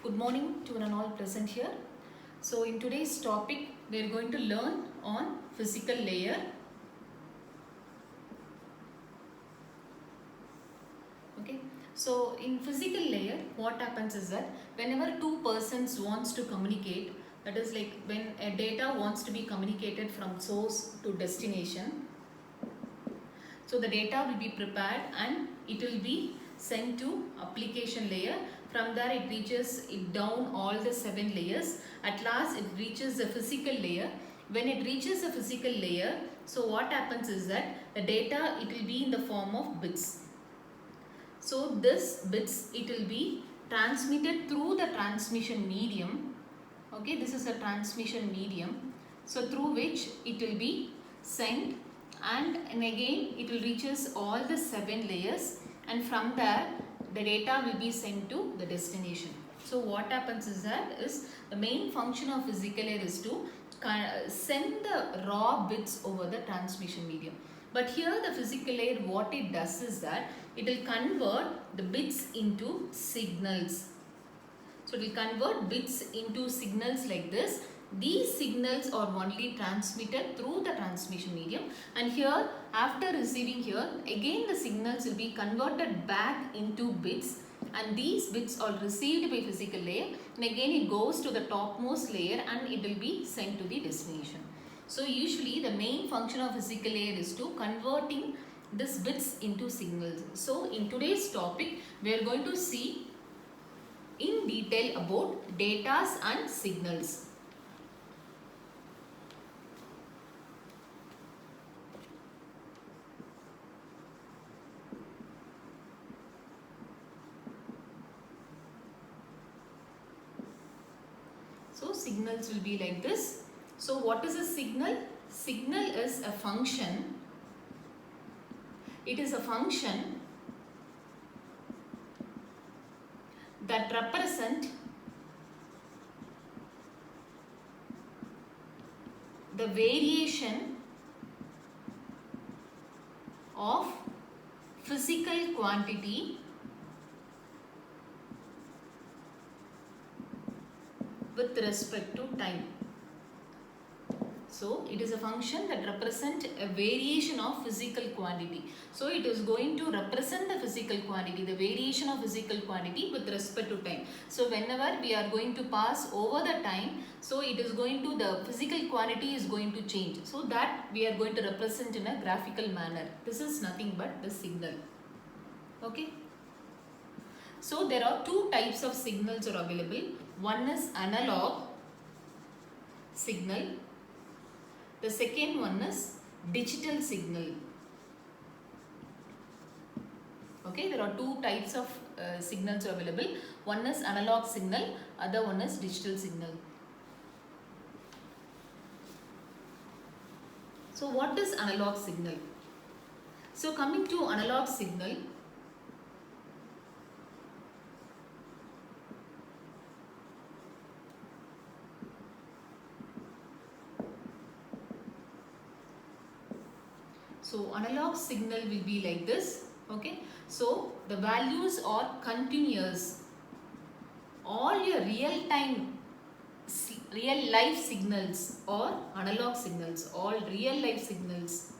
Good morning to one and all present here. So in today's topic, we are going to learn on physical layer. Okay. So in physical layer, what happens is that whenever two persons wants to communicate, that is like when a data wants to be communicated from source to destination. So the data will be prepared and it will be sent to application layer. From there it reaches it down all the 7 layers. At last it reaches the physical layer. When it reaches the physical layer, so what happens is that the data it will be in the form of bits. So this bits it will be transmitted through the transmission medium. Okay, this is a transmission medium. So through which it will be sent and again it will reaches all the 7 layers, and from there the data will be sent to the destination. So what happens is that the main function of physical layer is to send the raw bits over the transmission medium. But here the physical layer, what it does is that it will convert the bits into signals. So it will convert bits into signals like this. These signals are only transmitted through the transmission medium, and here after receiving here again the signals will be converted back into bits, and these bits are received by physical layer and again it goes to the topmost layer and it will be sent to the destination. So usually the main function of physical layer is to converting these bits into signals. So in today's topic we are going to see in detail about datas and signals. So signals will be like this. So what is a signal? Signal is a function. It is a function that represent the variation of physical quantity with respect to time. So it is a function that represents a variation of physical quantity. So it is going to represent the physical quantity, the variation of physical quantity with respect to time. So whenever we are going to pass over the time, so it is going to, the physical quantity is going to change. So that we are going to represent in a graphical manner. This is nothing but the signal. Okay. So there are two types of signals are available. One is analog signal. The second one is digital signal. Okay, there are two types of signals available. One is analog signal, other one is digital signal. So what is analog signal? So coming to analog signal, so analog signal will be like this. Okay, so the values are continuous. All your real life signals or analog signals, all real life signals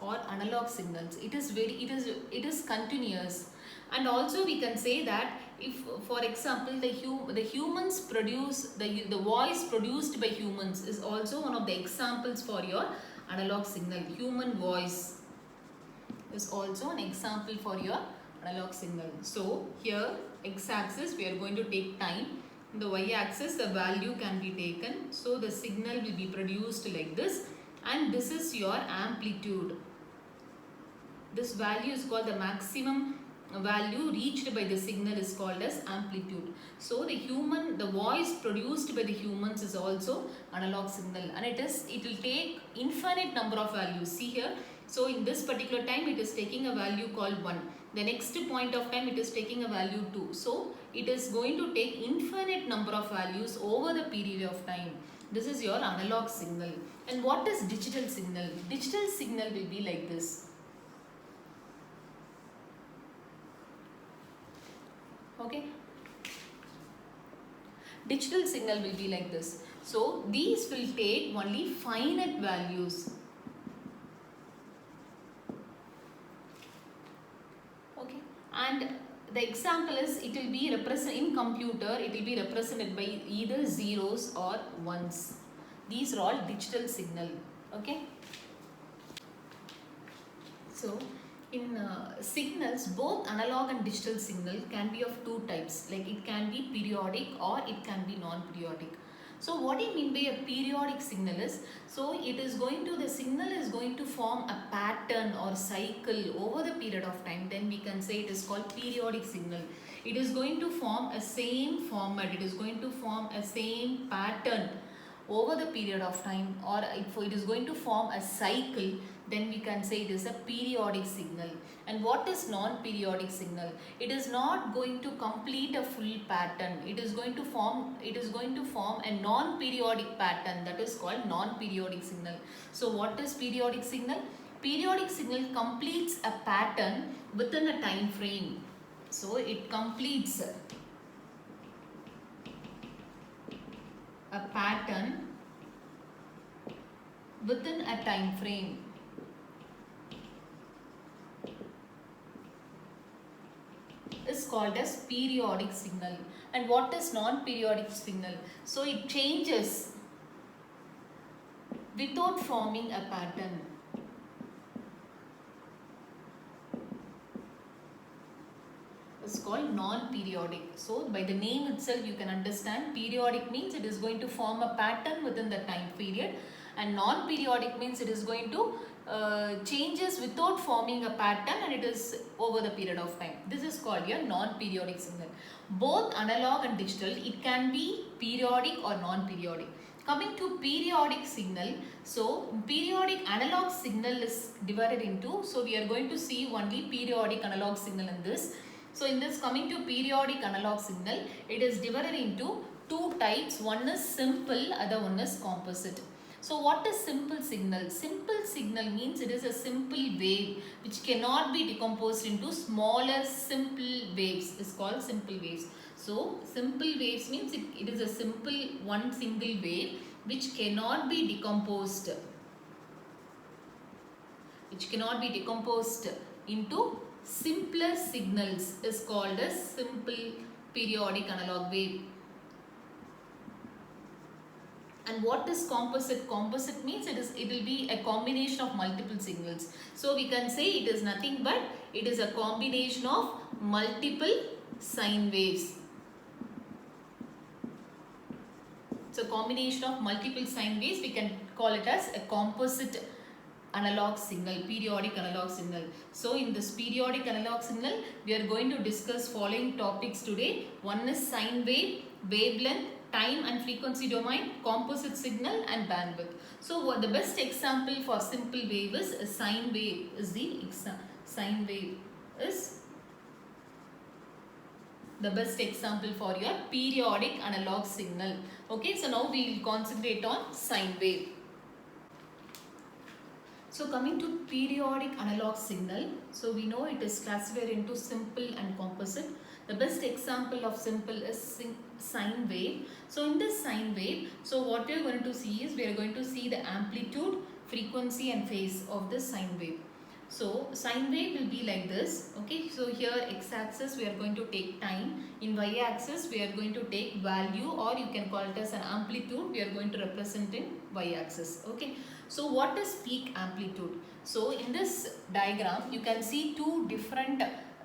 or analog signals, it is continuous. And also we can say that if for example the humans produce the voice produced by humans is also one of the examples for your analog signal. Human voice is also an example for your analog signal. So here x-axis we are going to take time, in the y-axis the value can be taken. So the signal will be produced like this, and this is your amplitude. This value is called the maximum value reached by the signal is called as amplitude. So the voice produced by the humans is also analog signal, and it will take infinite number of values. See here, so in this particular time it is taking a value called 1. The next point of time it is taking a value 2. So it is going to take infinite number of values over the period of time. This is your analog signal. And what is digital signal? Digital signal will be like this. Okay. Digital signal will be like this. So these will take only finite values. Okay. And the example is, it will be represented in computer, it will be represented by either zeros or ones. These are all digital signal. Okay. So in signals, both analog and digital signal can be of two types. Like it can be periodic or it can be non-periodic. So what do you mean by a periodic signal is, so the signal is going to form a pattern or cycle over the period of time. Then we can say it is called periodic signal. It is going to form a same format. It is going to form a same pattern over the period of time, or if it is going to form a cycle, then we can say it is a periodic signal. And what is non-periodic signal? It is not going to complete a full pattern. It is going to form a non-periodic pattern, that is called non-periodic signal. So what is periodic signal? Periodic signal completes a pattern within a time frame. So it completes a pattern within a time frame. Is called as periodic signal. And what is non-periodic signal? So it changes without forming a pattern. Is called non-periodic. So by the name itself you can understand, periodic means it is going to form a pattern within the time period, and non-periodic means it is going to changes without forming a pattern, and it is over the period of time. This is called your non-periodic signal. Both analog and digital, it can be periodic or non-periodic. Coming to periodic signal, so periodic analog signal is divided into, so we are going to see only periodic analog signal in this. So in this, coming to periodic analog signal, it is divided into two types. One is simple, other one is composite. So what is simple signal? Simple signal means it is a simple wave which cannot be decomposed into smaller simple waves. It's called simple waves. So simple waves means it is a simple one single wave which cannot be decomposed. Which cannot be decomposed into simpler signals is called as simple periodic analog wave. And what is composite? Composite means it will be a combination of multiple signals. So we can say it is nothing but it is a combination of multiple sine waves. So combination of multiple sine waves, we can call it as a composite analog signal, periodic analog signal. So in this periodic analog signal, we are going to discuss following topics today. One is sine wave, wavelength, time and frequency domain, composite signal and bandwidth. So the best example for simple wave is a sine wave. Sine wave is the best example for your periodic analog signal. Okay, so now we will concentrate on sine wave. So coming to periodic analog signal, so we know it is classified into simple and composite. The best example of simple is sine wave. So in this sine wave, so what we are going to see is we are going to see the amplitude, frequency and phase of this sine wave. So sine wave will be like this. Okay, so here x-axis we are going to take time. In y-axis we are going to take value, or you can call it as an amplitude. We are going to represent in y-axis. Okay. So what is peak amplitude? So in this diagram you can see two different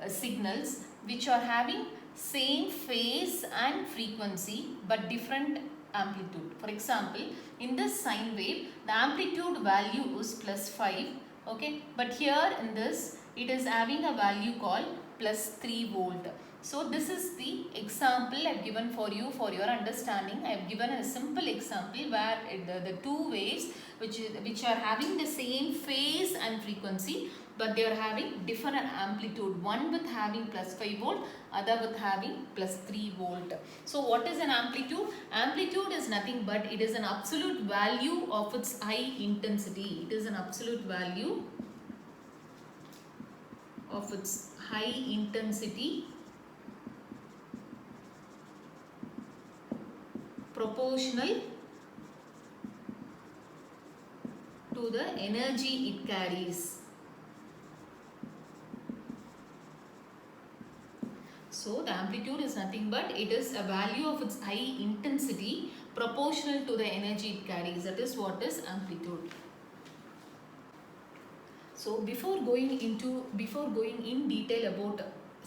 signals which are having same phase and frequency but different amplitude. For example, in this sine wave the amplitude value is +5. Okay, but here in this it is having a value called +3 volt. So this is the example I have given for you for your understanding. I have given a simple example where the two waves which are having the same phase and frequency, but they are having different amplitude. One with having +5 volt, other with having +3 volt. So what is an amplitude? Amplitude is nothing but it is an absolute value of its high intensity. It is an absolute value of its high intensity proportional to the energy it carries. So the amplitude is nothing but it is a value of its high intensity proportional to the energy it carries. That is what is amplitude. So before going in detail about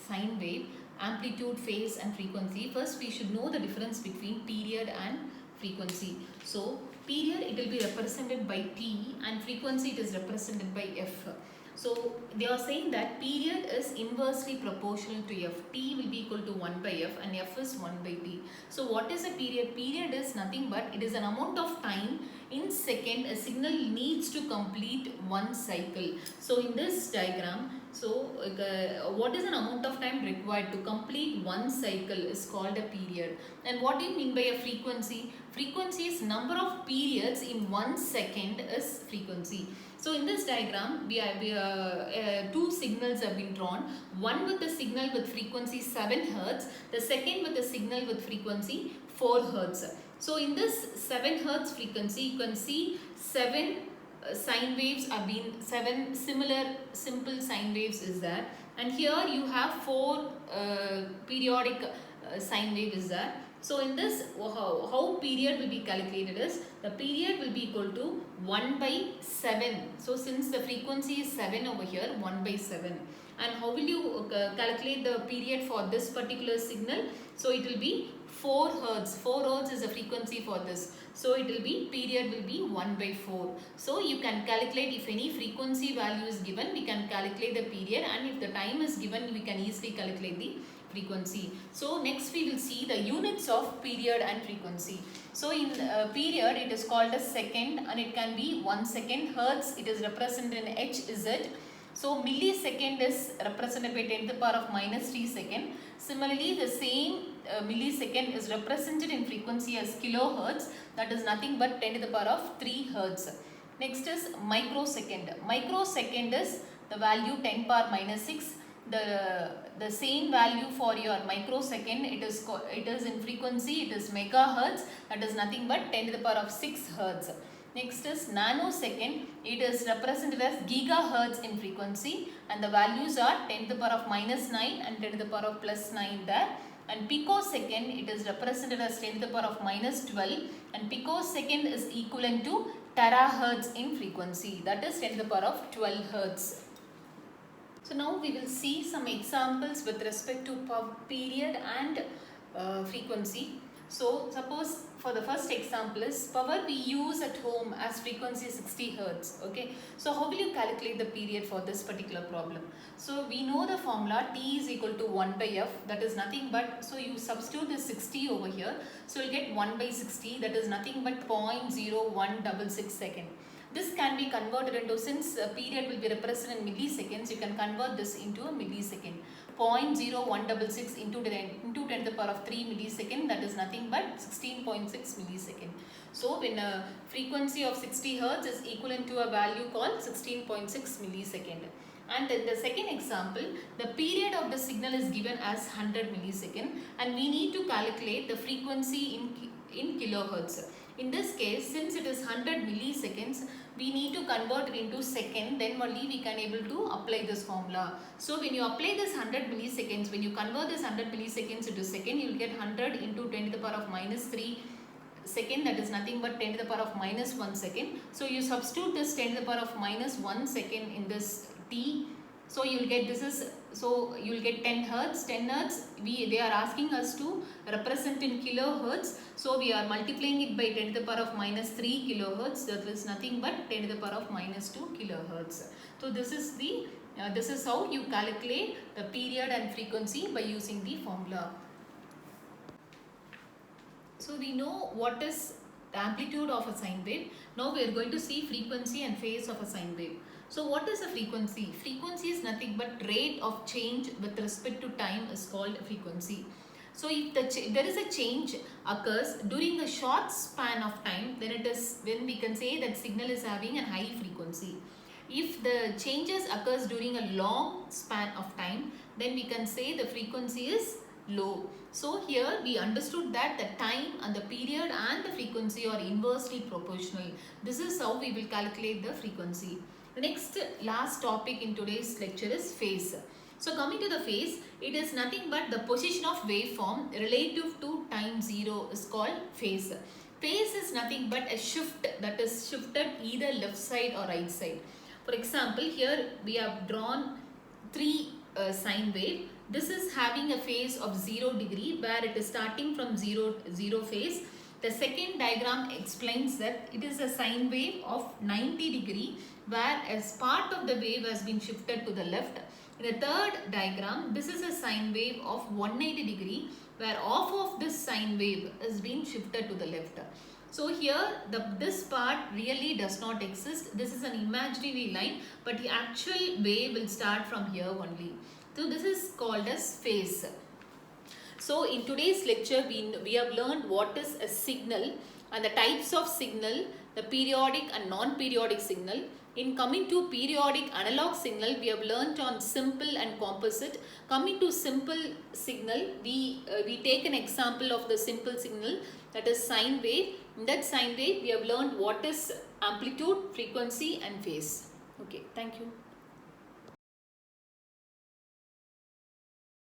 sine wave, amplitude, phase and frequency, first we should know the difference between period and frequency. So period, it will be represented by T, and frequency it is represented by F. So they are saying that period is inversely proportional to F. T will be equal to 1 by F and F is 1 by T. So what is a period? Period is nothing but it is an amount of time in second a signal needs to complete one cycle. So in this diagram, what is an amount of time required to complete one cycle is called a period. And what do you mean by a frequency? Frequency is number of periods in 1 second is frequency. So in this diagram, two signals have been drawn. One with the signal with frequency 7 Hz, the second with the signal with frequency 4 Hz. So in this 7 Hz frequency, you can see 7 sine waves have been, 7 similar simple sine waves is there. And here you have 4 periodic sine wave is there. So in this, how period will be calculated is, the period will be equal to 1 by 7. So since the frequency is 7 over here, 1 by 7. And how will you calculate the period for this particular signal? So it will be 4 Hz. 4 Hz is the frequency for this. So it will be, period will be 1 by 4. So you can calculate, if any frequency value is given, we can calculate the period, and if the time is given, we can easily calculate the frequency. So next we will see the units of period and frequency. So in period, it is called as second, and it can be 1 second. Hertz, it is represented in Hz. So millisecond is represented by 10 to the power of minus 3 second. Similarly, the same millisecond is represented in frequency as kilohertz, that is nothing but 10 to the power of 3 hertz. Next is microsecond. Microsecond is the value 10 power minus 6. The same value for your microsecond, it is in frequency, it is megahertz, that is nothing but 10 to the power of 6 hertz. Next is nanosecond, it is represented as gigahertz in frequency, and the values are 10 to the power of minus 9 and 10 to the power of plus 9 there. And picosecond, it is represented as 10 to the power of minus 12, and picosecond is equivalent to terahertz in frequency, that is 10 to the power of 12 hertz. So now we will see some examples with respect to period and frequency. So suppose for the first example is power we use at home as frequency 60 Hertz. Okay. So how will you calculate the period for this particular problem? So we know the formula T is equal to 1 by F, that is nothing but, so you substitute the 60 over here. So you get 1 by 60, that is nothing but 0.0166 second. This can be converted into, since a period will be represented in milliseconds, you can convert this into a millisecond. 0.0166 into 10 to the power of 3 millisecond, that is nothing but 16.6 millisecond. So when a frequency of 60 Hertz is equivalent to a value called 16.6 millisecond. And in the second example, the period of the signal is given as 100 millisecond, and we need to calculate the frequency in kilohertz. In this case, since it is 100 milliseconds, we need to convert it into second, then only we can able to apply this formula. So when you apply this 100 milliseconds, when you convert this 100 milliseconds into second, you will get 100 into 10 to the power of minus 3 second, that is nothing but 10 to the power of minus 1 second. So you substitute this 10 to the power of minus 1 second in this T. So you will get, this is, so you will get 10 Hertz. 10 Hertz, they are asking us to represent in kilohertz. So we are multiplying it by 10 to the power of minus 3 kilohertz. That is nothing but 10 to the power of minus 2 kilohertz. So this is the, this is how you calculate the period and frequency by using the formula. So we know what is the amplitude of a sine wave. Now we are going to see frequency and phase of a sine wave. So what is a frequency? Frequency is nothing but rate of change with respect to time is called frequency. So if there is a change occurs during a short span of time, then it is, then we can say that signal is having a high frequency. If the changes occurs during a long span of time, then we can say the frequency is low. So here we understood that the time and the period and the frequency are inversely proportional. This is how we will calculate the frequency. The next last topic in today's lecture is phase. So coming to the phase, it is nothing but the position of waveform relative to time 0 is called phase. Phase is nothing but a shift that is shifted either left side or right side. For example, here we have drawn three sine wave. This is having a phase of 0 degree where it is starting from 0 phase. The second diagram explains that it is a sine wave of 90 degree where as part of the wave has been shifted to the left. In the third diagram, this is a sine wave of 180 degree where half of this sine wave is being shifted to the left. So here this part really does not exist. This is an imaginary line, but the actual wave will start from here only. So this is called as phase. So in today's lecture, we have learned what is a signal and the types of signal, the periodic and non-periodic signal. In coming to periodic analog signal, we have learnt on simple and composite. Coming to simple signal, we take an example of the simple signal, that is sine wave. In that sine wave, we have learned what is amplitude, frequency and phase. Okay, thank you.